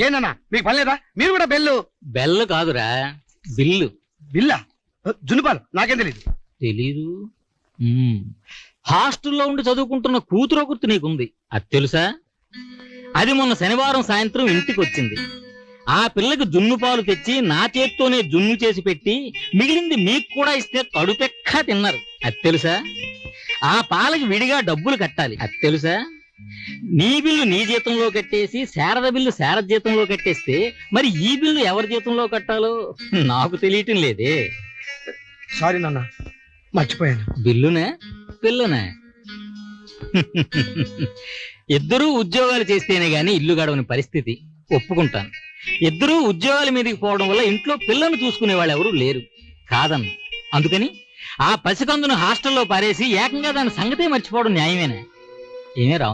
ఏనన్నా మీకు పని లేదా? మీరు కూడా బెల్లు కాదురా, బిల్లు. బిల్లా? జున్నుపాలు నాకేం తెలీదు. తెలీదు? హాస్టల్లో ఉండి చదువుకుంటున్న కూతురో గుర్తు నీకుంది, అది తెలుసా? అది మొన్న శనివారం సాయంత్రం ఇంటికి వచ్చింది. ఆ పిల్లకి జున్ను పాలు తెచ్చి నా చేత్తోనే జున్ను చేసి పెట్టి మిగిలింది మీకు కూడా ఇస్తే కడుపెక్క తిన్నారు, అది తెలుసా? ఆ పాలకి విడిగా డబ్బులు కట్టాలి, అది తెలుసా? నీ బిల్లు నీ జీతంలో కట్టేసి శారద బిల్లు శారద జీతంలో కట్టేస్తే మరి ఈ బిల్లు ఎవరి జీతంలో కట్టాలో నాకు తెలియటం లేదే. సారీ నాన్న, మర్చిపోయాను. బిల్లునే పిల్లనే? ఇద్దరూ ఉద్యోగాలు చేస్తేనే గాని ఇల్లు గడవని పరిస్థితి, ఒప్పుకుంటాను. ఇద్దరూ ఉద్యోగాల మీదకి పోవడం వల్ల ఇంట్లో పిల్లల్ని చూసుకునే వాళ్ళు ఎవరూ లేరు కాదన్న. అందుకని ఆ పసికందును హాస్టల్లో పారేసి ఏకంగా దాని సంగతే మర్చిపోవడం న్యాయమేనా? ఏమే రా?